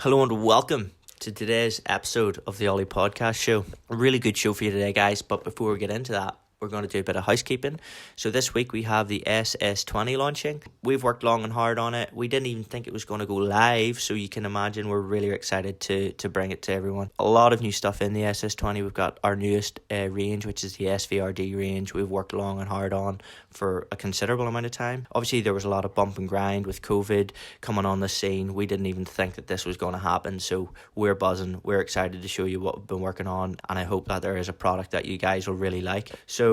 Hello and welcome to today's episode of the OLY podcast show. A really good show for you today, guys, but before we get into that, we're going to do a bit of housekeeping. So this week we have the SS20 launching. We've worked long and hard on it. We didn't even think it was going to go live, so you can imagine we're really excited to bring it to everyone. A lot of new stuff in the SS20. We've got our newest range, which is the SVRD range. We've worked long and hard on for a considerable amount of time. Obviously, there was a lot of bump and grind with COVID coming on the scene. We didn't even think that this was going to happen, so we're buzzing. We're excited to show you what we've been working on, and I hope that there is a product that you guys will really like. So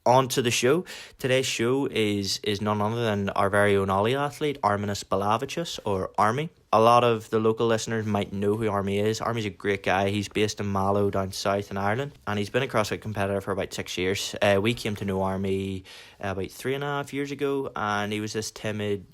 on to the show. Today's show is none other than our very own OLY athlete, Arminas Balevicius, or Armi. A lot of the local listeners might know who Armi is. Armi's a great guy. He's based in Mallow down south in Ireland, and he's been a CrossFit competitor for about 6 years. We came to know Armi about 3.5 years ago, and he was this timid,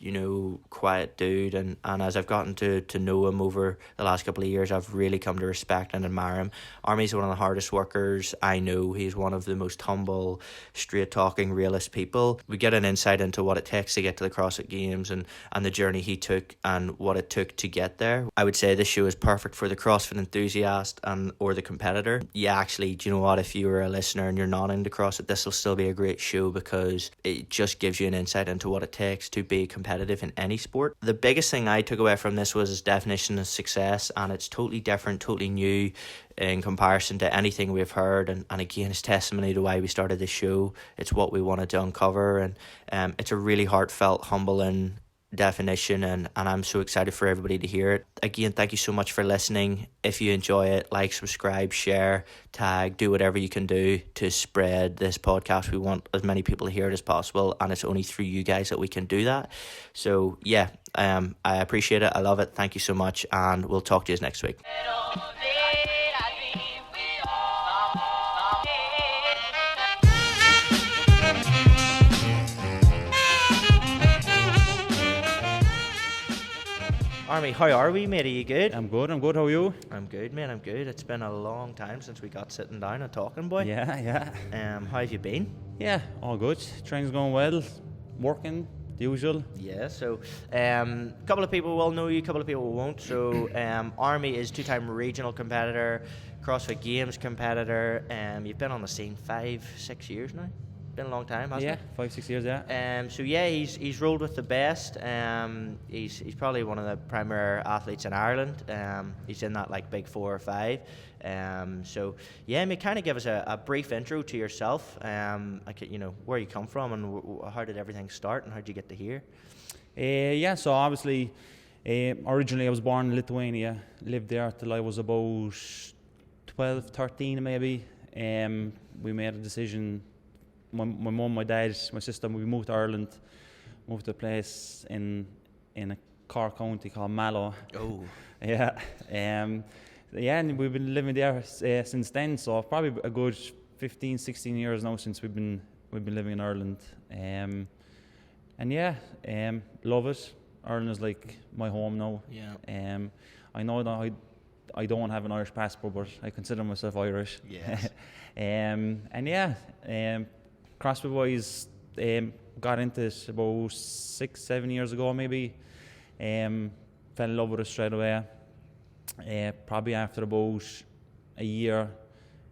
quiet dude, and as I've gotten to know him over the last couple of years, I've really come to respect and admire him. Armi's one of the hardest workers I know. He's one of the most humble, straight-talking, realist people. We get an insight into what it takes to get to the CrossFit Games and the journey he took and what it took to get there. I would say this show is perfect for the CrossFit enthusiast or the competitor. Yeah, actually, do you know what? If you're a listener and you're not into CrossFit, this will still be a great show because it just gives you an insight into what it takes to be competitive in any sport. The biggest thing I took away from this was his definition of success, and it's totally different, totally new in comparison to anything we've heard, and again, it's testimony to why we started this show. It's what we wanted to uncover, and it's a really heartfelt, humbling definition, and I'm so excited for everybody to hear it. Again, thank you so much for listening. If you enjoy it, like, subscribe, share, tag, do whatever you can do to spread this podcast. We want as many people to hear it as possible, and it's only through you guys that we can do that. So yeah, I appreciate it. I love it. Thank you so much, and we'll talk to you next week. Armi, how are we, mate? Are you good? I'm good. How are you? I'm good, mate. I'm good. It's been a long time since we got sitting down and talking, boy. Yeah. How have you been? Yeah, all good. Training's going well. Working, the usual. Yeah, so a couple of people will know you, a couple of people won't. So Armi is two-time regional competitor, CrossFit Games competitor. You've been on the scene 5-6 years now. Been a long time, hasn't it? Yeah, 5-6 years, yeah. So yeah, he's rolled with the best. He's probably one of the premier athletes in Ireland. He's in that like big 4 or 5. So yeah, kind of give us a brief intro to yourself. Where you come from and how did everything start and how did you get to here? Yeah, so obviously, originally I was born in Lithuania. Lived there till I was about 12, 13 maybe. We made a decision. My mum, my dad, my sister, we moved to Ireland, moved to a place in a Cork county called Mallow. Oh. Yeah. And we've been living there since then, so probably a good 15, 16 years now since we've been living in Ireland. Love it. Ireland is like my home now. Yeah. I know that I don't have an Irish passport, but I consider myself Irish. Yes. CrossFit wise, got into it about 6-7 years ago maybe. Fell in love with it straight away. Probably after about a year,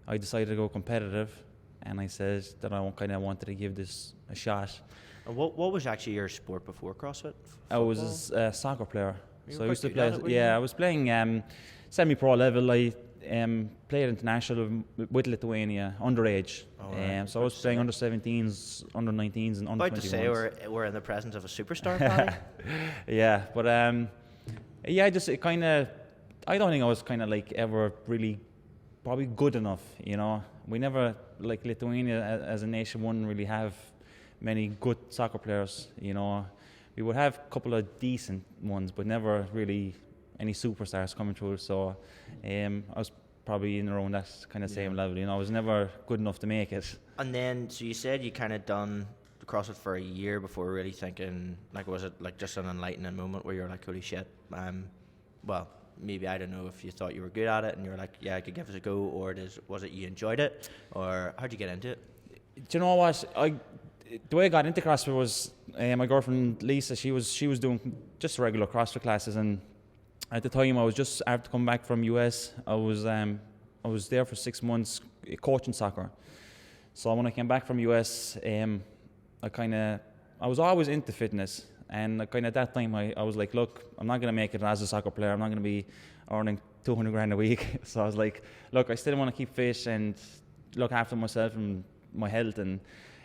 I decided to go competitive, and I said that I kind of wanted to give this a shot. And what was actually your sport before CrossFit? I was a soccer player. So I used to play. I was playing semi-pro level. I played international with Lithuania underage. So I was playing under 17s, under 19s, and under 21s. About to say we're in the presence of a superstar. Paddy. Yeah, but I don't think I was kind of like ever really probably good enough. We never, like Lithuania as a nation, wouldn't really have many good soccer players. We would have a couple of decent ones, but never really any superstars coming through. So I was probably in around that kind of same level. I was never good enough to make it. And then, so you said you kind of done the CrossFit for a year before really thinking, like, was it like just an enlightening moment where you're like, holy shit, well, maybe, I don't know if you thought you were good at it and you were like, yeah, I could give it a go, or was it you enjoyed it, or how'd you get into it? Do you know what? The way I got into CrossFit was my girlfriend Lisa. She was doing just regular CrossFit classes, and At the time, I was just after coming back from US. I was there for 6 months coaching soccer. So when I came back from US, I was always into fitness, and kind of at that time I was like, look, I'm not going to make it as a soccer player. I'm not going to be earning 200 grand a week. So I was like, look, I still want to keep fit and look after myself and my health. And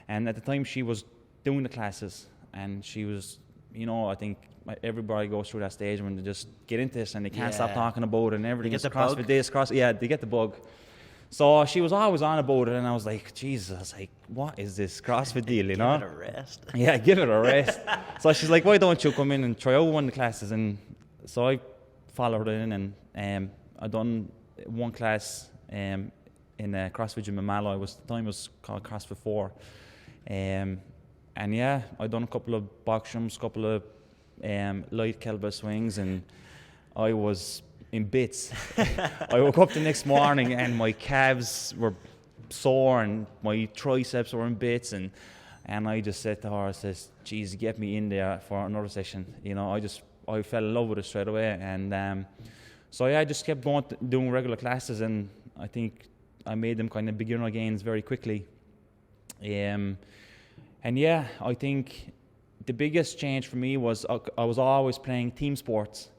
at the time she was doing the classes, and she was, I think everybody goes through that stage when they just get into this and they can't stop talking about it and everything. They get the CrossFit bug. this, they get the bug. So she was always on about it, and I was like, Jesus, what is this CrossFit deal, Give it a rest. Yeah, give it a rest. So she's like, why don't you come in and try out one of the classes? And so I followed her in, and I done one class in a CrossFit gym in Malloy. The time was called CrossFit 4. And yeah, I done a couple of box jumps, couple of light calibre swings, and I was in bits. I woke up the next morning and my calves were sore and my triceps were in bits, and I just said to her, I says, geez, get me in there for another session. I fell in love with it straight away, and so yeah, I just kept going doing regular classes, and I think I made them kind of beginner gains very quickly. And yeah, I think the biggest change for me was I was always playing team sports.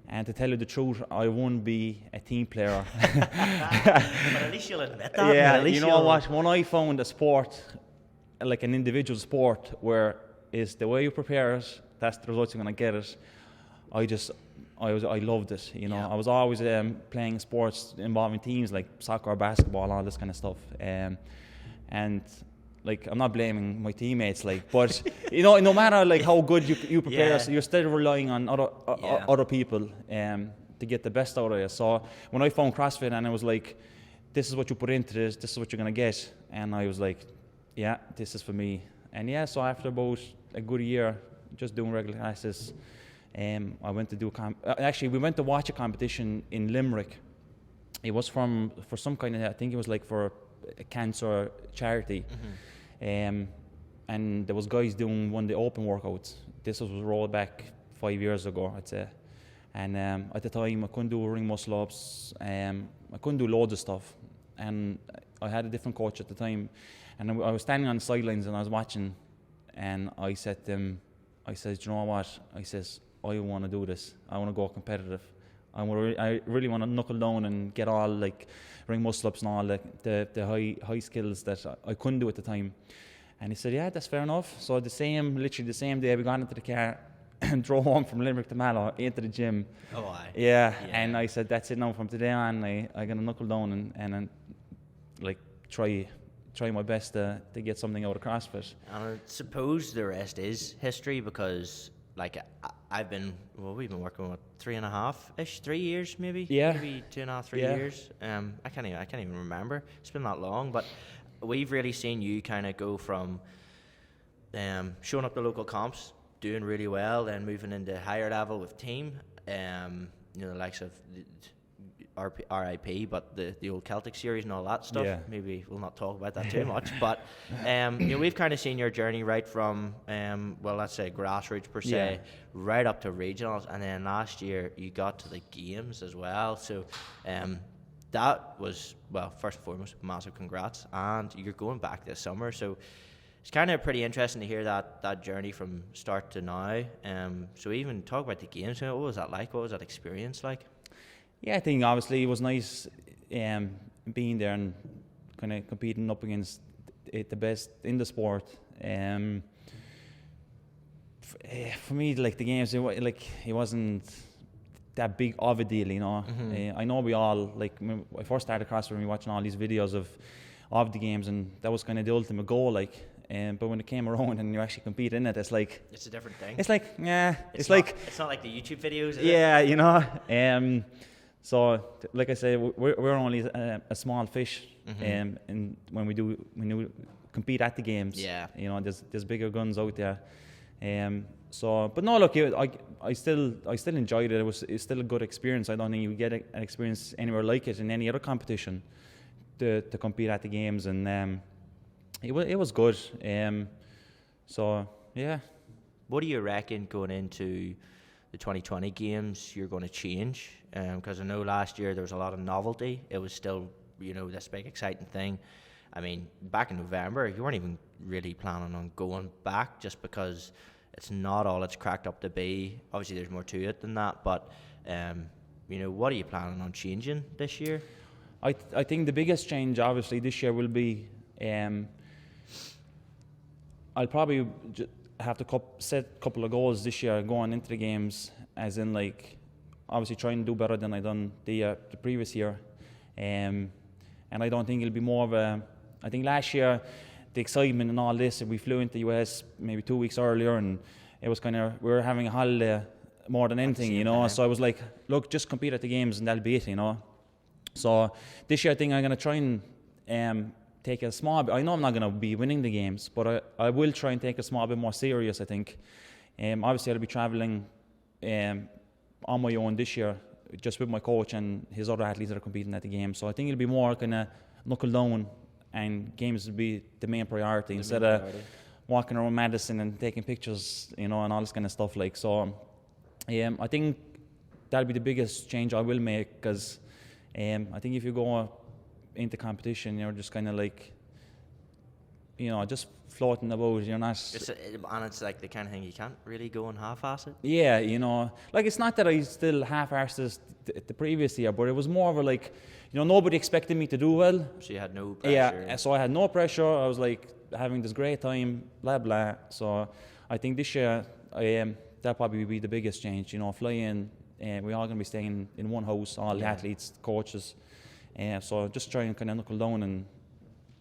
And to tell you the truth, I wouldn't be a team player. But at least you'll admit that. Yeah, at least you know what? When I found a sport, like an individual sport, where is the way you prepare it, that's the results you're going to get it. I loved it. I was always playing sports involving teams like soccer, basketball, all this kind of stuff. And like, I'm not blaming my teammates, but no matter like how good you prepare, you're still relying on other people to get the best out of you. So when I found CrossFit, and it was like, this is what you put into this is what you're gonna get, and I was like, yeah, this is for me. And yeah, so after about a good year just doing regular classes, I went to do actually we went to watch a competition in Limerick. It was for some kind of, I think it was like for a cancer charity. And there was guys doing one of the open workouts. This was rolled back 5 years ago, I'd say. And at the time, I couldn't do ring muscle ups. I couldn't do loads of stuff. And I had a different coach at the time. And I was standing on the sidelines and I was watching. And I said to him, I says, do you know what? I says, I want to do this. I want to go competitive. I really want to knuckle down and get all like ring muscle ups and all the high skills that I couldn't do at the time. And he said, yeah, that's fair enough. So literally the same day, we got into the car and drove home from Limerick to Mallow into the gym. OLY. Yeah, and I said, that's it now. From today on, I got to knuckle down and like try my best to get something out of CrossFit. And I suppose the rest is history, because like we've been working with 3 years maybe. Yeah. Maybe 2.5, 3 years. I can't even remember. It's been that long, but we've really seen you kind of go from showing up the local comps, doing really well, then moving into higher level with team. The likes of RIP, but the old Celtic series and all that stuff. Yeah. Maybe we'll not talk about that too much. But we've kind of seen your journey right from let's say grassroots per se, right up to regionals, and then last year you got to the games as well. So that was, well, first and foremost, massive congrats, and you're going back this summer. So it's kind of pretty interesting to hear that journey from start to now. So even talk about the games. What was that like? What was that experience like? Yeah, I think obviously it was nice being there and kind of competing up against the best in the sport. For me, like the games, it wasn't that big of a deal, Mm-hmm. I know we all, like, when I first started CrossFit, we were watching all these videos of the games, and that was kind of the ultimate goal, like. But when it came around and you actually compete in it, it's like, it's a different thing. It's like, yeah, it's not like the YouTube videos. Yeah, it? So, like I say, we're only a small fish, mm-hmm. And when we compete at the games, there's bigger guns out there. But no, look, I still enjoyed it. It's still a good experience. I don't think you get an experience anywhere like it in any other competition to compete at the games, and it was good. So yeah. What do you reckon going into the 2020 games you're going to change? Because I know last year there was a lot of novelty. It was still, this big exciting thing. I mean, back in November, you weren't even really planning on going back just because it's not all it's cracked up to be. Obviously, there's more to it than that. But, what are you planning on changing this year? I think the biggest change, obviously, this year will be I'll probably have to set a couple of goals this year going into the games, as in, like, obviously try and do better than I done the previous year. And I don't think it'll be more of a... I think last year, the excitement and all this, we flew into the US maybe 2 weeks earlier, and it was kind of... We were having a holiday more than anything, So I was like, look, just compete at the games and that'll be it, So this year I think I'm going to try and take a small bit... I know I'm not going to be winning the games, but I will try and take a small bit more serious, I think. Obviously, I'll be travelling on my own this year, just with my coach and his other athletes that are competing at the games. So I think it'll be more kind of knuckle down, and games will be the main priority instead of walking around Madison and taking pictures, and all this kind of stuff. Like, so I think that'll be the biggest change I will make, because I think if you go into competition, you're just kind of like, just floating about. You're not... And it's like the kind of thing you can't really go and half-ass it. Yeah, like, it's not that I still half-assed this the previous year, but it was more of a, like, nobody expected me to do well. So you had no pressure. Yeah, so I had no pressure. I was like having this great time, blah blah. So I think this year that'll probably be the biggest change. Flying. We're all going to be staying in one house, all the athletes, coaches. So just try and kind of knuckle down.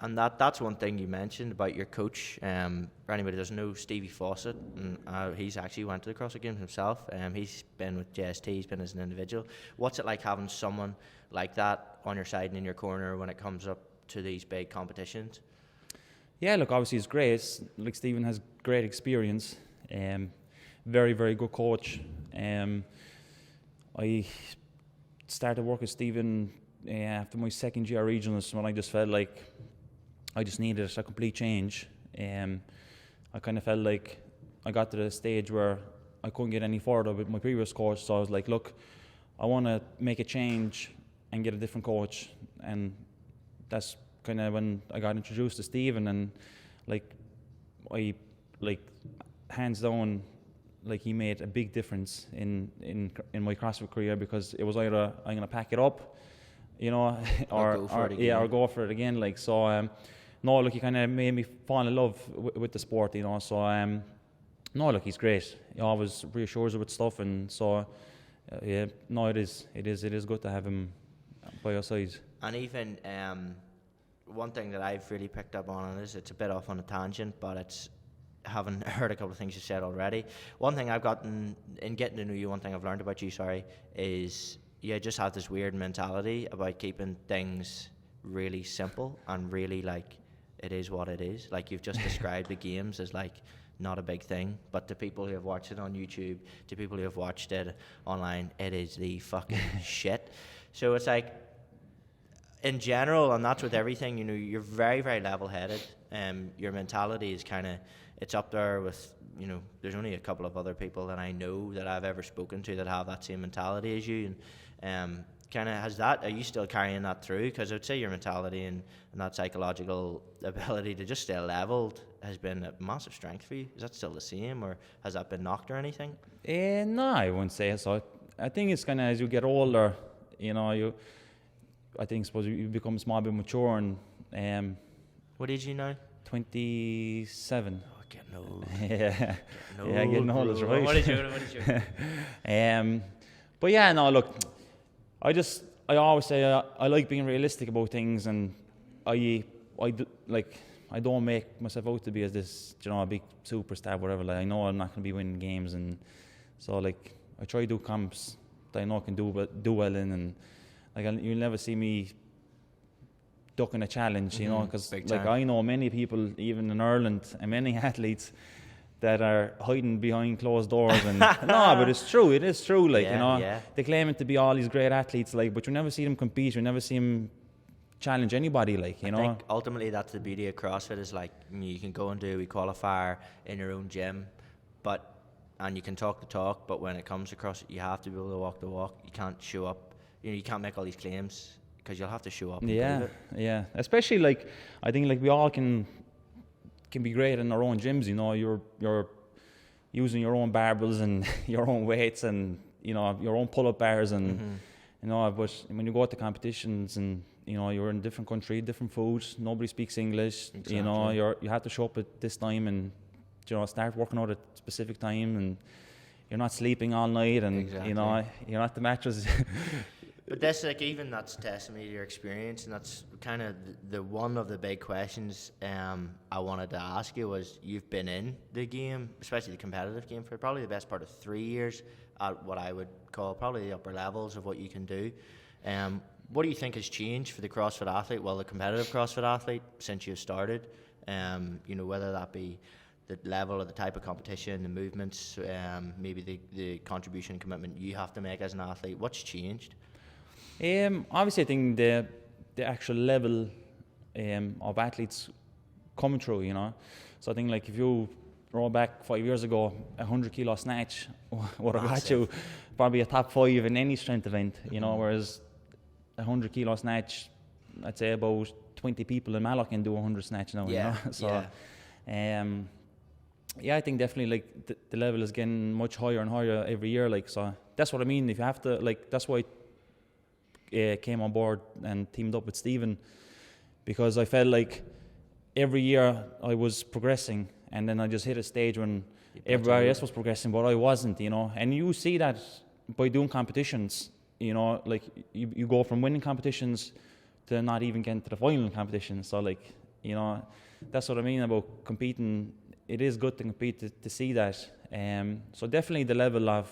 And that's one thing you mentioned about your coach. For anybody who doesn't know, Stevie Fawcett, and he's actually went to the CrossFit Games himself. He's been with JST, he's been as an individual. What's it like having someone like that on your side and in your corner when it comes up to these big competitions? Yeah, look, obviously it's great. Like, Stephen has great experience. Very, very good coach. I started work with Stephen after my second year regionals, when I just felt like I just needed a complete change. I kind of felt like I got to the stage where I couldn't get any further with my previous coach, so I was like, look, I want to make a change and get a different coach. And that's kind of when I got introduced to Stephen, and hands down, like, he made a big difference in my CrossFit career, because it was either I'm going to pack it up, or go for it again. Like, so, no, look, he kind of made me fall in love with the sport, So, no, look, he's great. He always reassures you with stuff, and so, no, it is good to have him by your side. And even one thing that I've really picked up on is, it's a bit off on a tangent, but it's, having heard a couple of things you said already. One thing I've gotten in getting to know you, one thing I've learned about you, is you just have this weird mentality about keeping things really simple and really, like, it is what it is. Like, you've just described the games as, like, not a big thing, but to people who have watched it on YouTube, to people who have watched it online, it is the fucking shit. So it's like, in general, and that's with everything, you're very, very level-headed. Your mentality is kind of, it's up there with, there's only a couple of other people that I know that I've ever spoken to that have that same mentality as you. And kind of are you still carrying that through? Because I would say your mentality and that psychological ability to just stay leveled has been a massive strength for you. Is that still the same, or has that been knocked or anything? No, I wouldn't say so. I think it's kind of, as you get older, suppose you become a small bit mature, and what age are you now? 27. Oh, getting old. Yeah, getting old is right. What is you? But yeah, no, look, I always say I like being realistic about things, and I don't make myself out to be as this, a big superstar, whatever. Like, I know I'm not going to be winning games, and so, like, I try to do comps that I know I can do well in, and like, you'll never see me ducking a challenge, because I know many people, even in Ireland, and many athletes that are hiding behind closed doors, and no, but it is true, like, they claim it to be all these great athletes, like, but you never see them compete, you never see them challenge anybody, like, I think ultimately that's the beauty of CrossFit, is like, you can go and do a qualifier in your own gym, but and you can talk the talk, but when it comes across it, you have to be able to walk the walk. You can't show up. You can't make all these claims because you'll have to show up. And prove it. Yeah. Especially like I think like we all can be great in our own gyms. You're using your own barbells and your own weights and your own pull-up bars and but when you go to competitions and you're in a different country, different foods, nobody speaks English. Exactly. You have to show up at this time and start working out at a specific time, and you're not sleeping all night, and exactly. You're not the mattress. But that's like, even that's testimony to your experience, and that's kind of the one of the big questions I wanted to ask you was, you've been in the game, especially the competitive game, for probably the best part of 3 years at what I would call probably the upper levels of what you can do. What do you think has changed for the CrossFit athlete, the competitive CrossFit athlete, since you've started? Whether that be the level or the type of competition, the movements, maybe the contribution and commitment you have to make as an athlete. What's changed? Obviously, I think the actual level of athletes coming through, So I think like if you roll back 5 years ago, 100 kilo snatch would have got you probably a top 5 in any strength event, whereas 100 kilo snatch, I'd say about 20 people in Malloch can do 100 snatch now. So I think definitely like the level is getting much higher and higher every year. Like, so that's what I mean. If you have to, like, that's why I came on board and teamed up with Stephen, because I felt like every year I was progressing, and then I just hit a stage when everybody else was progressing, but I wasn't, And you see that by doing competitions, like you go from winning competitions to not even getting to the final competition. So like, that's what I mean about competing. It is good to compete to see that. So definitely the level of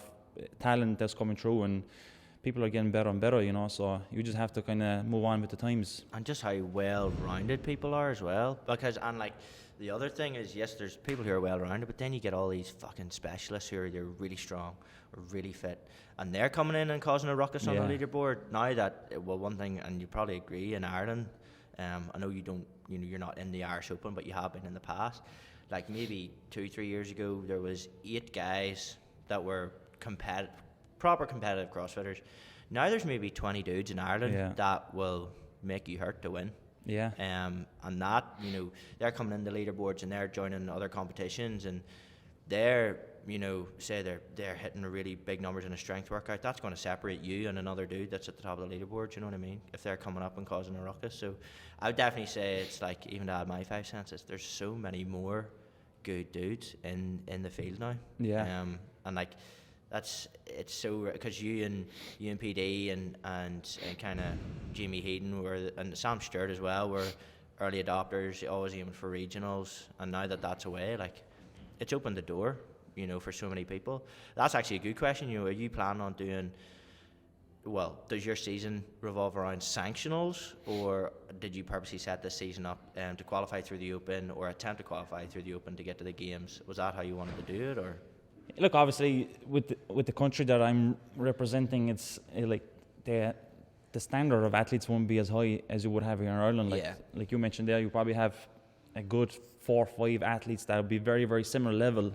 talent that's coming through, and people are getting better and better, so you just have to kind of move on with the times. And just how well-rounded people are as well. And like, the other thing is, yes, there's people who are well-rounded, but then you get all these fucking specialists who are either really strong or really fit, and they're coming in and causing a ruckus on the leaderboard. Now that, one thing, and you probably agree, in Ireland, I know you don't, you're not in the Irish Open, but you have been in the past. Like maybe 2-3 years ago, there was 8 guys that were proper competitive CrossFitters. Now there's maybe 20 dudes in Ireland that will make you hurt to win. Yeah. And that, they're coming in the leaderboards and they're joining other competitions, and they're, say they're hitting really big numbers in a strength workout. That's going to separate you and another dude that's at the top of the leaderboard. You know what I mean? If they're coming up and causing a ruckus. So I would definitely say it's like, even to add my 5 cents, there's so many more good dudes in the field now. Yeah. And like, it's so, because you and PD and kind of Jamie Heaton and Sam Stewart as well were early adopters, always aiming for regionals, and now that's away, like, it's opened the door, for so many people. That's actually a good question. Are you planning on doing? Does your season revolve around sanctionals, or did you purposely set this season up to qualify through the Open, or attempt to qualify through the Open to get to the Games? Was that how you wanted to do it, or? Look, obviously, with the country that I'm representing, it's like the standard of athletes won't be as high as you would have here in Ireland. Like you mentioned there, you probably have a good 4 or 5 athletes that will be very, very similar level,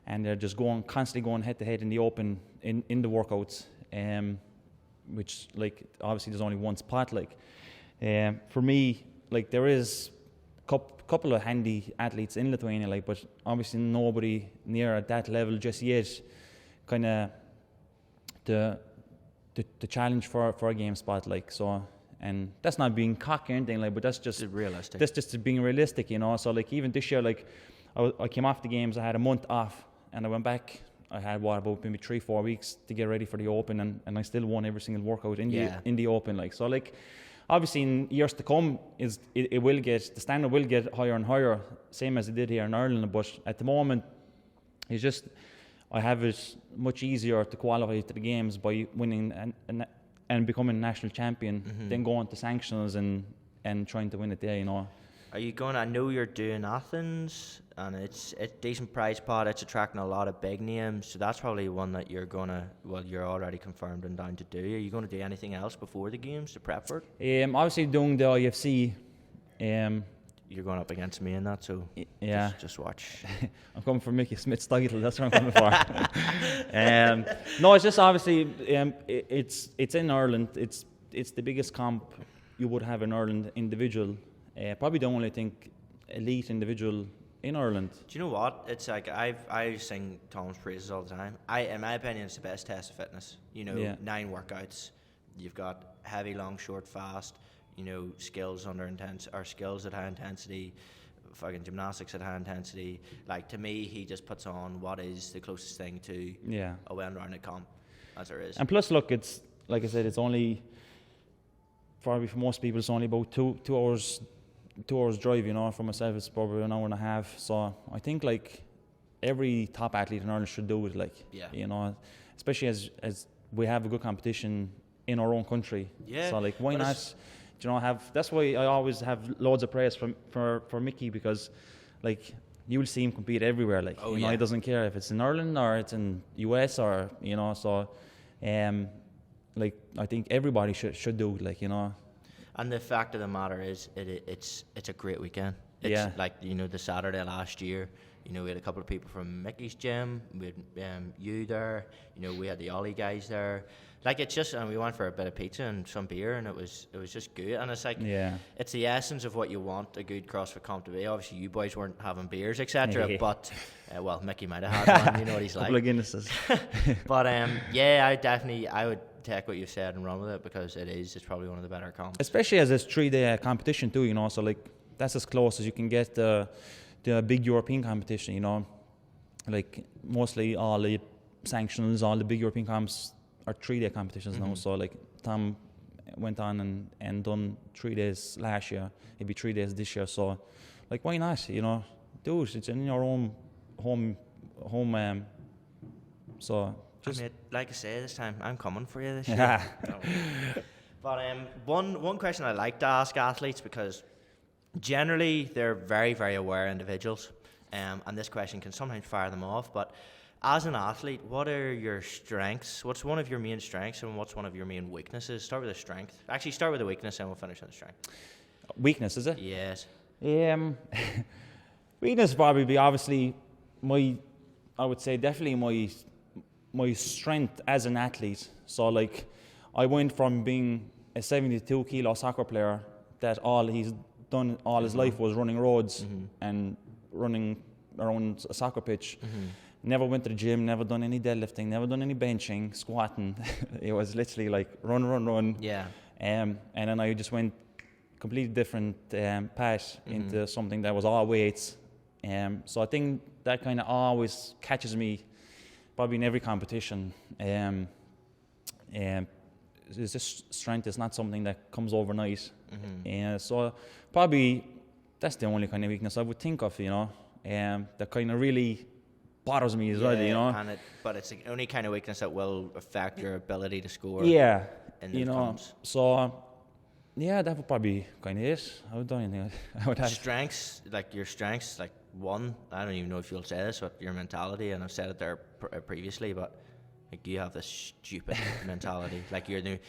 and they're just constantly going head to head in the Open in the workouts. Which, like, obviously there's only one spot. Like, for me, like, there is couple of handy athletes in Lithuania, like, but obviously nobody near at that level just yet. Kind of the challenge for a game spot, like, so. And that's not being cocky or anything, like, but that's just realistic. That's just being realistic, So like, even this year, like, I came off the games, I had a month off, and I went back. I had about maybe 3-4 weeks to get ready for the Open, and I still won every single workout in the Open, like, so, like, obviously in years to come it will get, the standard will get higher and higher, same as it did here in Ireland, but at the moment it's just, I have it much easier to qualify to the Games by winning and becoming national champion than going to sanctions and trying to win it there, Are you going? I know you're doing Athens, and it's a decent prize pot. It's attracting a lot of big names, so that's probably one that you're gonna. You're already confirmed and down to do. Are you going to do anything else before the Games to prep for it? Obviously, doing the IFC, you're going up against me in that, so yeah, just watch. I'm coming for Mickey Smith's title. That's what I'm coming for. No, it's just obviously it's in Ireland. It's the biggest comp you would have in Ireland, individual. Probably the only elite individual in Ireland. Do you know what? It's like I sing Tom's praises all the time. In my opinion, it's the best test of fitness. 9 workouts. You've got heavy, long, short, fast. Skills under intense, or skills at high intensity, fucking gymnastics at high intensity. Like, to me, he just puts on what is the closest thing to a well-rounded comp as there is. And plus, look, it's like I said, it's only probably for most people, it's only about two hours drive. For myself, it's probably an hour and a half. So I think like every top athlete in Ireland should do it. Like, especially as we have a good competition in our own country. Yeah. So like, why not? That's why I always have loads of praise for Mickey, because like you will see him compete everywhere. Like, he doesn't care if it's in Ireland or it's in US or so. Like, I think everybody should do it. Like, And the fact of the matter is, it's a great weekend. It's like, the Saturday last year, we had a couple of people from Mickey's gym. We had you there. We had the OLY guys there. Like, it's just, and we went for a bit of pizza and some beer, and it was just good. And it's like, it's the essence of what you want a good CrossFit comp to be. Obviously, you boys weren't having beers, etc. But well, Mickey might have had one. You know what he's like. Couple of Guinnesses. But I would take what you said and run with it, because it's probably one of the better comps. Especially as it's 3-day competition too. So like that's as close as you can get the big European competition. Like mostly all the sanctionals, all the big European comps are 3-day competitions now. So like Tom went on and done 3 days last year. It'd be 3 days this year. So like, why not? Do it. It's in your own home. So just like I say, this time I'm coming for you this year. But one question I like to ask athletes, because generally they're very, very aware individuals, and this question can sometimes fire them off. But as an athlete, what are your strengths? What's one of your main strengths, and what's one of your main weaknesses? Start with the strength. Actually, start with the weakness, and we'll finish on the strength. Weakness, is it? Yes. Weakness probably be obviously I would say definitely my strength as an athlete. So like, I went from being a 72 kilo soccer player that all he's done all his life was running roads and running around a soccer pitch. Never went to the gym, never done any deadlifting, never done any benching, squatting. It was literally like run. Yeah. And then I just went completely different path into something that was all weights. So I think that kind of always catches me, probably in every competition. It's just strength is not something that comes overnight. So probably that's the only kind of weakness I would think of, that kind of really bothers me as well, but it's the only kind of weakness that will affect your ability to score. In the comps. So that would probably be kind of it. I would do anything. I would have strengths, like your strengths, like one. I don't even know if you'll say this, but your mentality, and I've said it there previously, but like, you have this stupid mentality. Like, you're the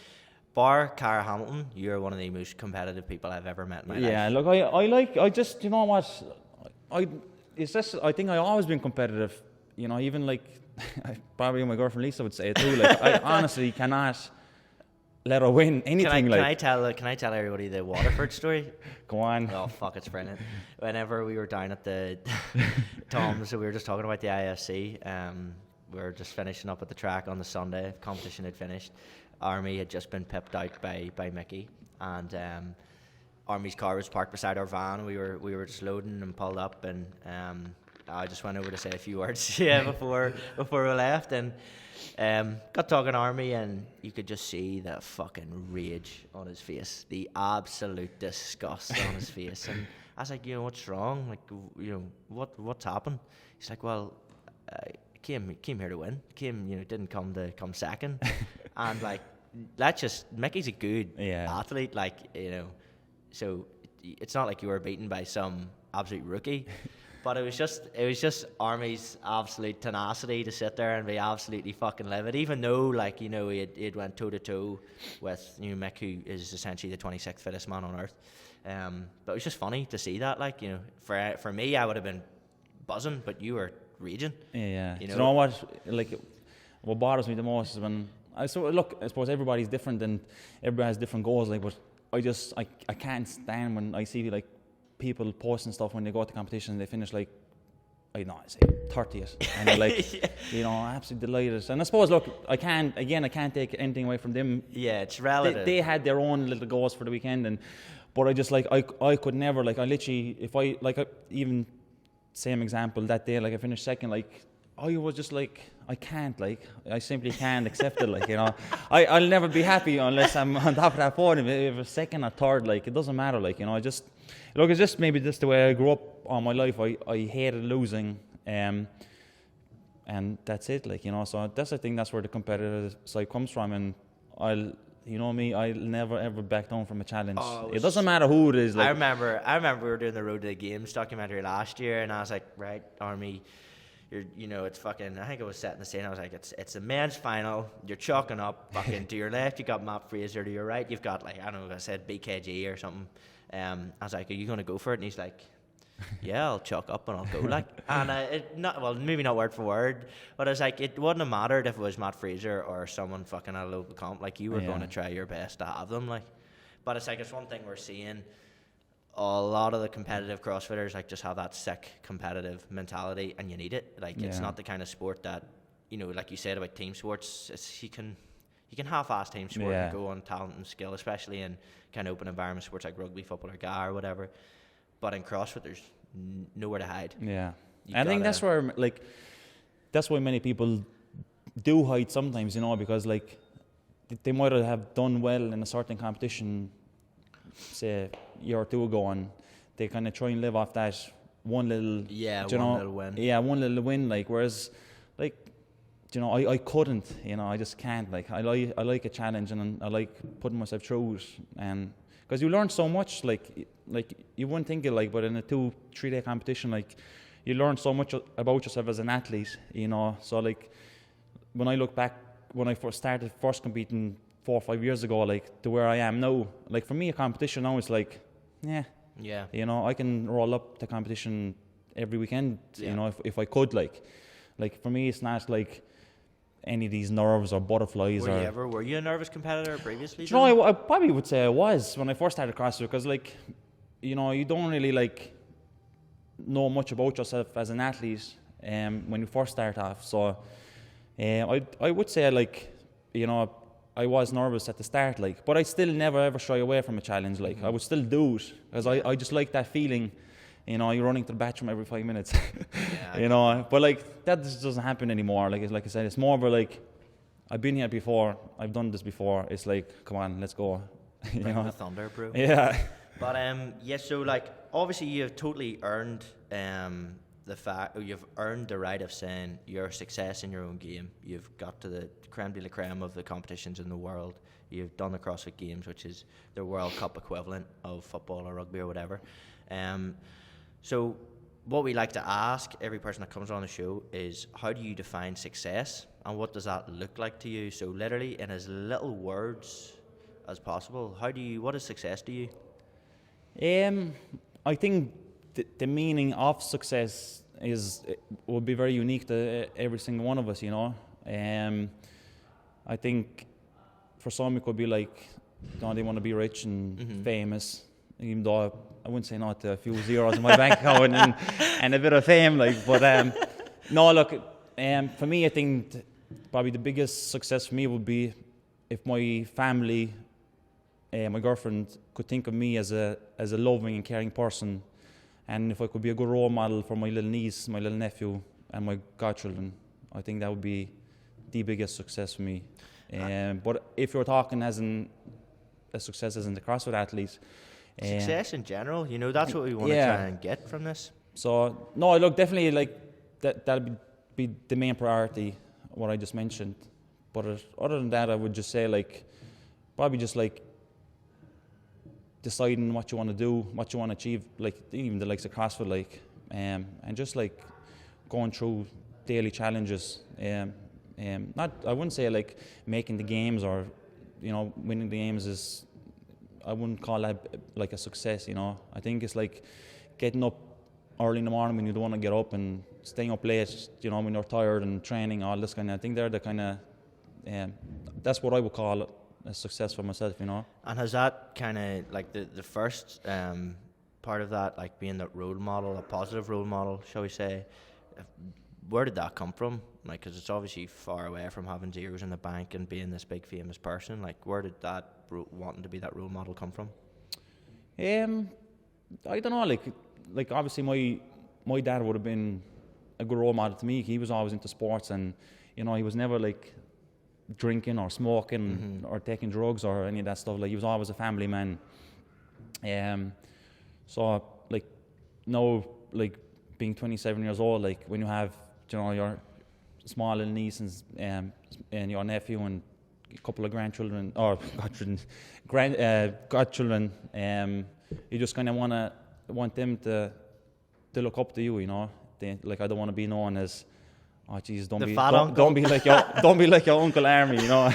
bar Cara Hamilton. You're one of the most competitive people I've ever met in my life. Yeah, look, I just, you know what, I think I've always been competitive. Even like, probably my girlfriend Lisa would say it too. Like, I honestly cannot let her win anything. Can I tell everybody the Waterford story? Go on. Oh fuck, it's brilliant. Whenever we were down at the Tom's, so we were just talking about the IFC. We were just finishing up at the track on the Sunday. Competition had finished. Armi had just been pipped out by Mickey, and Armi's car was parked beside our van. We were just loading and pulled up, and I just went over to say a few words before we left, and got talking to Armi, and you could just see the fucking rage on his face, the absolute disgust on his face. And I was like, what's wrong? Like, what's happened? He's like, well, came here to win. Didn't come second. And like, Mickey's a good athlete, like, so it's not like you were beaten by some absolute rookie. But it was just Armi's absolute tenacity to sit there and be absolutely fucking livid, even though, like, you know, he'd went toe to toe with, you know, Mick, who is essentially the 26th fittest man on earth. But it was just funny to see that, like, you know, for me, I would have been buzzing, but you were raging. Yeah. You know? Do you know what bothers me the most is when I suppose everybody's different and everybody has different goals, like, but I can't stand when I see like people posting stuff when they go to competition and they finish like, I don't know, I say 30th, and they're like, yeah. You know, absolutely delighted. And I suppose, look, I can't take anything away from them. Yeah, it's relative. They had their own little goals for the weekend, but I just like I could never, like, I literally, if I like even same example that day, like I finished second, like I was just like, I can't, like, I simply can't accept it, like, you know. I'll never be happy unless I'm on top of that podium. If it's second or third, like, it doesn't matter, like, you know. It's just maybe just the way I grew up all my life. I hated losing, and that's it, like, you know. So I think that's where the competitive side comes from, and I'll never ever back down from a challenge. It doesn't matter who it is. Like, I remember we were doing the Road to the Games documentary last year, and I was like, right, Armi, it's fucking, I think it was setting the scene. I was like, it's a men's final. You're chalking up. Fucking to your left, you got Matt Fraser. To your right, you've got, like, I don't know, I said BKG or something. I was like, are you going to go for it? And he's like, yeah, I'll chalk up and I'll go, like. And maybe not word for word, but I was like, it wouldn't have mattered if it was Matt Fraser or someone fucking at a local comp. Like, you were going to try your best to have them, like. But it's like, it's one thing we're seeing. A lot of the competitive CrossFitters, like, just have that sick competitive mentality, and you need it. Like, it's not the kind of sport that, you know, like you said about team sports, you can half-ass team sport and go on talent and skill, especially in kind of open environment sports like rugby, football, or GA or whatever. But in CrossFit, there's nowhere to hide. Yeah, I think that's where, like, that's why many people do hide sometimes, you know, because, like, they might have done well in a certain competition, say a year or two ago, and they kind of try and live off that one little little win. Yeah, one little win. Like, whereas, like, you know, I couldn't. You know, I just can't. Like, I like a challenge, and I like putting myself through it, and because you learn so much. Like you wouldn't think it, like, but in a 2-3 day competition, like, you learn so much about yourself as an athlete. You know, so, like, when I look back, when I started competing 4 or 5 years ago, like, to where I am now, like, for me, a competition now is like, you know, I can roll up to competition every weekend, you know, if I could, like for me, it's not like any of these nerves or butterflies. Were you a nervous competitor previously? You know, I probably would say I was when I first started CrossFit, because, like, you know, you don't really, like, know much about yourself as an athlete when you first start off. So I would say, like, you know, I was nervous at the start, like, but I still never ever shy away from a challenge. Like, I would still do it because I just like that feeling. You know, you're running to the bathroom every 5 minutes. You know, but, like, that just doesn't happen anymore. Like I said, it's more of a, like, I've been here before, I've done this before. It's like, come on, let's go. Bring the thunder, bro. Yeah. But so, like, obviously you've totally earned you've earned the right of saying you're a success in your own game. You've got to the creme de la creme of the competitions in the world. You've done the CrossFit Games, which is the World Cup equivalent of football or rugby or whatever. So what we like to ask every person that comes on the show is, how do you define success, and what does that look like to you? So literally, in as little words as possible, what is success to you? I think the meaning of success will be very unique to every single one of us, you know. I think for some it could be like, you know, they want to be rich and famous, even though I wouldn't say not to a few zeros in my bank account and a bit of fame, like. But no, look, for me, I think probably the biggest success for me would be if my family, my girlfriend, could think of me as a loving and caring person. And if I could be a good role model for my little niece, my little nephew, and my godchildren, I think that would be the biggest success for me. But if you're talking as a success as in the CrossFit athlete, success in general, you know, that's what we want to try and get from this. So no, look, definitely, like, that'd be the main priority, what I just mentioned. But other than that, I would just say, like, probably just, like, deciding what you want to do, what you want to achieve, like, even the likes of CrossFit, like, and just like going through daily challenges. Not, I wouldn't say like making the games or, you know, winning the games is, I wouldn't call that like a success, you know. I think it's like getting up early in the morning when you don't want to get up and staying up late, you know, when you're tired and training, all this kind of, I think they're the kind of, that's what I would call a success for myself, you know. And has that kind of, like the first part of that, like being that role model, a positive role model, shall we say, where did that come from? Like, because it's obviously far away from having zeros in the bank and being this big famous person. Like, where did that wanting to be that role model come from? I don't know. Like obviously my dad would have been a good role model to me. He was always into sports, and you know, he was never like drinking or smoking or taking drugs or any of that stuff. Like, he was always a family man. So like now, like being 27 years old, like when you have, you know, your small little niece and your nephew and a couple of grandchildren or godchildren, you just kind of want them to look up to you, you know. Like, I don't want to be known as, oh Jesus, don't be like your Uncle Armi, you know.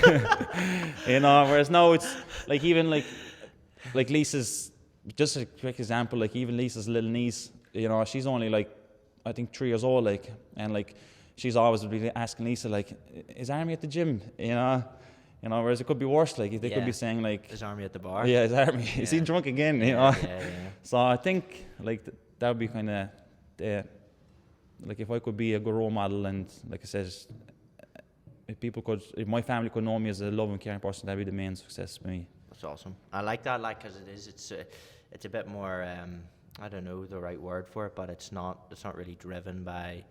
You know, whereas now it's like, even like Lisa's, just a quick example, like even Lisa's little niece, you know, she's only like, I think 3 years old, like, and like she's always really asking Lisa, like, is Armi at the gym, you know, whereas it could be worse, like they could be saying like, is Armi at the bar? Yeah, is Armi, is he drunk again, you know? So I think like that would be kind of like, if I could be a good role model, and like I said, if my family could know me as a loving, caring person, that'd be the main success for me. That's awesome. I like that, like, because it's a bit more, I don't know the right word for it, but it's not really driven by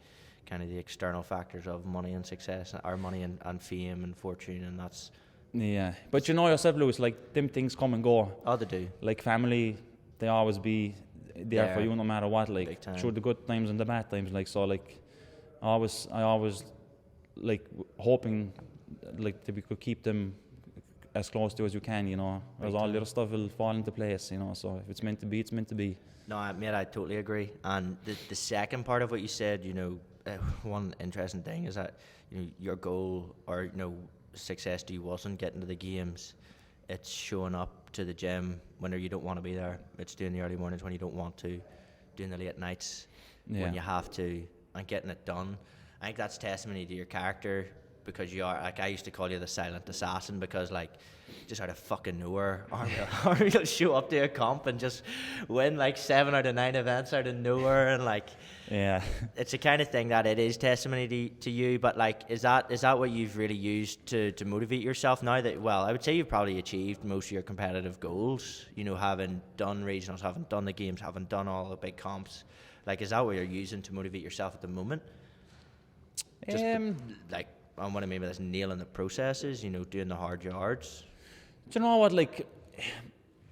kind of the external factors of money and success, or money and fame and fortune, and that's... Yeah, but you know yourself, Lewis, like, them things come and go. Oh, they do. Like, family, they always be there for you no matter what, like, through the good times and the bad times, like, so, like, I always like, hoping, like, that we could keep them as close to as you can, you know, whereas all the other stuff will fall into place, you know, so if it's meant to be, it's meant to be. No, mate, I totally agree. And the second part of what you said, you know, one interesting thing is that, you know, your goal, or, you know, success to you wasn't getting to the games. It's showing up to the gym when you don't want to be there. It's doing the early mornings when you don't want to, doing the late nights when you have to, and getting it done. I think that's testimony to your character, because you are, like, I used to call you the silent assassin, because, like, just out of fucking nowhere, Armi will show up to a comp and just win like 7 out of 9 events out of nowhere, and like, yeah, it's the kind of thing that it is testimony to you. But like, is that what you've really used to motivate yourself now that, well, I would say you've probably achieved most of your competitive goals, you know, having done regionals, having done the games, having done all the big comps? Like, is that what you're using to motivate yourself at the moment? Just like, and what I mean by this, nailing the processes, you know, doing the hard yards. Do you know what, like,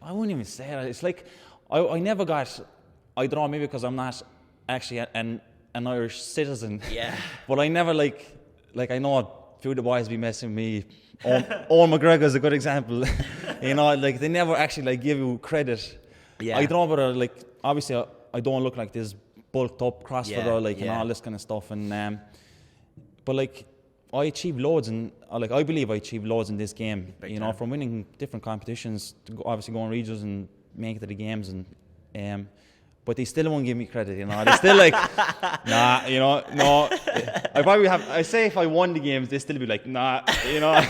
I wouldn't even say that. It's like, I never got, I don't know, maybe because I'm not actually an Irish citizen. Yeah. But I never, like I know a few of the boys be messing with me. Owen McGregor's a good example. You know, like, they never actually, like, give you credit. Yeah. I don't know whether, like, obviously I don't look like this bulked up CrossFitter, like, and all this kind of stuff. And but, like, I achieved loads, and like, I believe I achieved loads in this game. Big you know, time. From winning different competitions to obviously going regionals and make it to the games, and but they still won't give me credit. You know, they're still like, nah, you know, no. I say if I won the games, they still be like, nah, you know,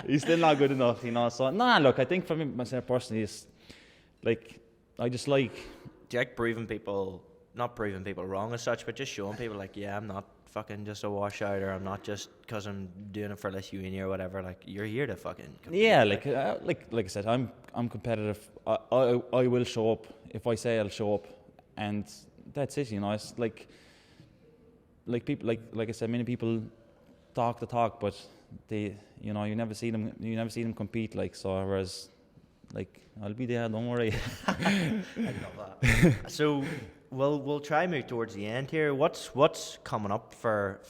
he's still not good enough. You know, so nah. Look, I think for me myself personally, is like, I just like. Do you like not proving people wrong as such, but just showing people, like, yeah, I'm not fucking just a washout, or I'm not just because I'm doing it for Lithuania or whatever. Like, you're here to fucking compete. Yeah, like I said, I'm competitive. I will show up if I say I'll show up, and that's it. You know, it's like people, like I said, many people talk the talk, but they, you know, you never see them compete. Like, so, whereas, like, I'll be there, don't worry. I love that. So we'll try and move towards the end here. What's coming up for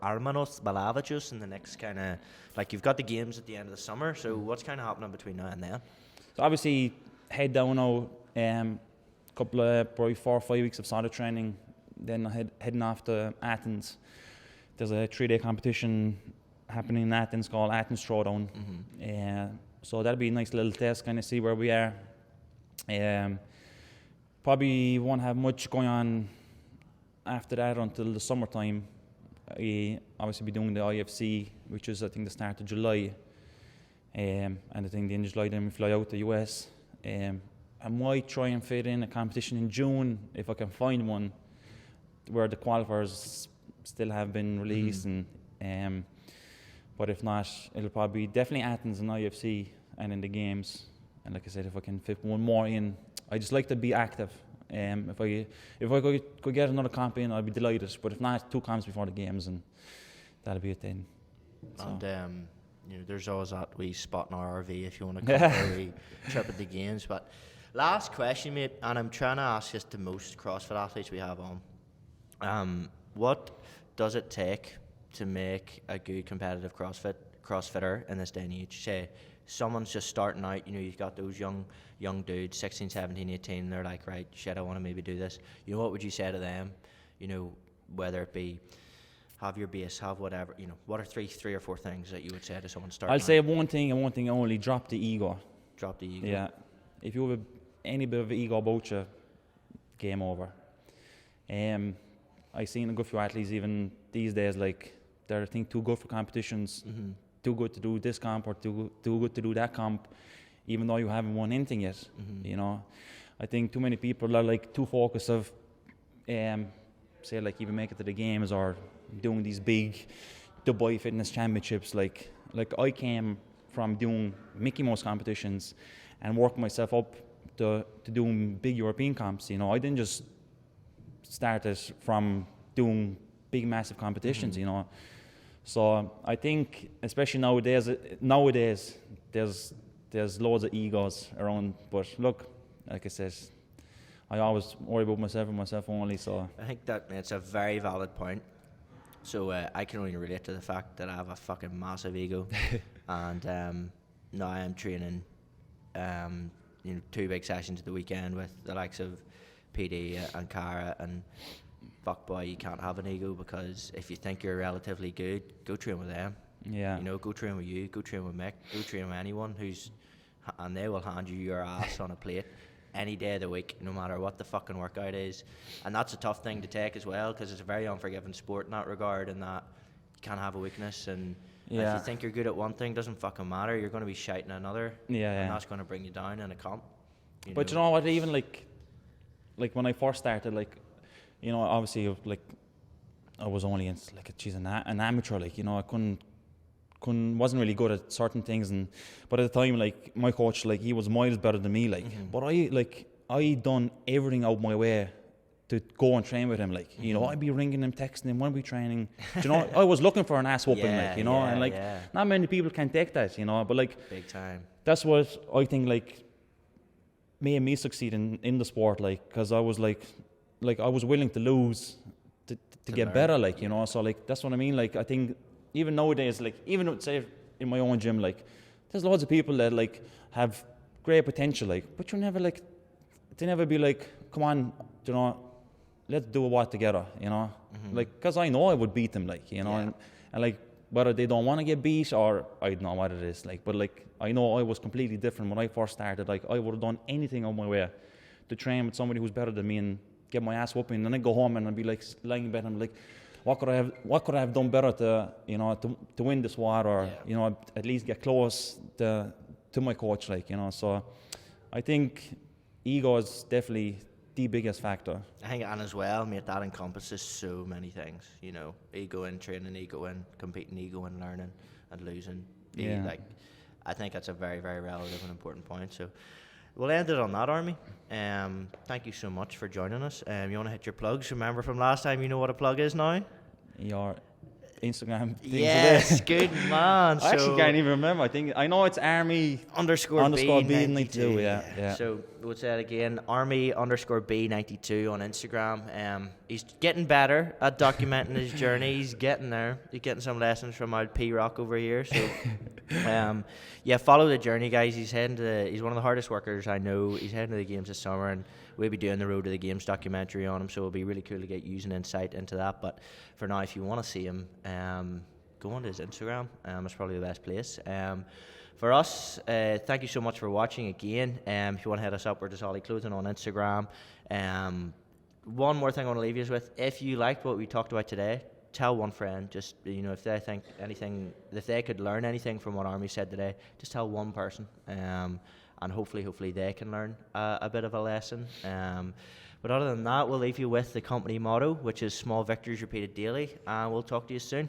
Arminas Balevicius in the next kind of, like, you've got the games at the end of the summer, so what's kind of happening between now and then? So obviously head down now, couple of probably 4 or 5 weeks of solid training, then heading off to Athens. There's a 3-day competition happening in Athens called Athens Throwdown. So that'll be a nice little test, kind of see where we are. Probably won't have much going on after that until the summertime. I obviously be doing the IFC, which is I think the start of July. And I think the end of July then we fly out to the US. I might try and fit in a competition in June if I can find one where the qualifiers still have been released. But if not, it'll probably be definitely Athens and IFC and in the games. And like I said, if I can fit one more in, I just like to be active. If I could get another comp in, I'd be delighted. But if not, 2 comps before the games, and that'll be it then. So. And there's always that wee spot in our RV if you want to come for a wee trip at the games. But last question, mate, and I'm trying to ask this to most CrossFit athletes we have on. What does it take to make a good competitive CrossFitter in this day and age? Say someone's just starting out, you've got those young dudes, 16, 17, 18, they're like, right, shit, I want to maybe do this. What would you say to them? Whether it be have your base, have whatever, what are three or four things that you would say to someone starting I'll say out? one thing and one thing only: drop the ego. Drop the ego. Yeah. If you have any bit of ego about you, game over. I've seen a good few athletes even these days, like, they're, I think, too good for competitions, too good to do this comp or too good to do that comp, even though you haven't won anything yet. I think too many people are like too focused of, say, like even make it to the games or doing these big Dubai Fitness Championships. Like I came from doing Mickey Mouse competitions and working myself up to doing big European comps. I didn't just start it from doing big, massive competitions. So I think, especially nowadays, there's loads of egos around. But look, like I said, I always worry about myself and myself only. So I think that it's a very valid point. So I can only relate to the fact that I have a fucking massive ego, and now I am training, 2 big sessions at the weekend with the likes of PD and Cara, and fuck boy, you can't have an ego, because if you think you're relatively good, go train with them. Yeah. Go train with you, go train with Mick, go train with anyone and they will hand you your ass on a plate any day of the week, no matter what the fucking workout is. And that's a tough thing to take as well, because it's a very unforgiving sport in that regard, in that you can't have a weakness, and if you think you're good at one thing, doesn't fucking matter, you're going to be shite in another, and that's going to bring you down in a comp. But you know what, even like when I first started, obviously, I was only an amateur, I wasn't really good at certain things, but at the time, my coach, he was miles better than me, but I done everything out my way to go and train with him, I'd be ringing him, texting him, when we training, I was looking for an ass whooping, not many people can take that, but big time. That's what I think made me succeed in the sport, because I was I was willing to lose to get learn. better, so that's what I mean. I think even nowadays, even say in my own gym, there's loads of people that have great potential, but you never they never be come on, let's do a what together, because I know I would beat them, and whether they don't want to get beat or I don't know what it is, but I know I was completely different when I first started. I would have done anything on my way to train with somebody who's better than me and get my ass whooping, and then I go home and I'd be lying in bed and I'm what could I have done better to win this war, or at least get close to my coach, so I think ego is definitely the biggest factor. I think, and as well, mate, that encompasses so many things, ego in training, ego in competing, ego in learning and losing. I think that's a very, very relative and important point. So we'll end it on that, Armi. Thank you so much for joining us. You want to hit your plugs? Remember from last time, you know what a plug is now? Instagram thing Yes, today. good man. I actually can't even remember. I know it's Armi underscore B92. Yeah. So we'll say it again, Armi underscore B92 on Instagram. He's getting better at documenting his journey. He's getting there. He's getting some lessons from our P-Rock over here. So yeah, follow the journey, guys. He's one of the hardest workers I know. He's heading to the games this summer, and we'll be doing the Road to the Games documentary on him, so it'll be really cool to get using insight into that. But for now, if you want to see him, go on to his Instagram. It's probably the best place. For us, thank you so much for watching again. If you want to hit us up, we're just Ollie Clothing on Instagram. One more thing I want to leave you with: if you liked what we talked about today, tell one friend. Just, if they think anything, if they could learn anything from what Armi said today, just tell one person. And hopefully they can learn a bit of a lesson. But other than that, we'll leave you with the company motto, which is small victories repeated daily, and we'll talk to you soon.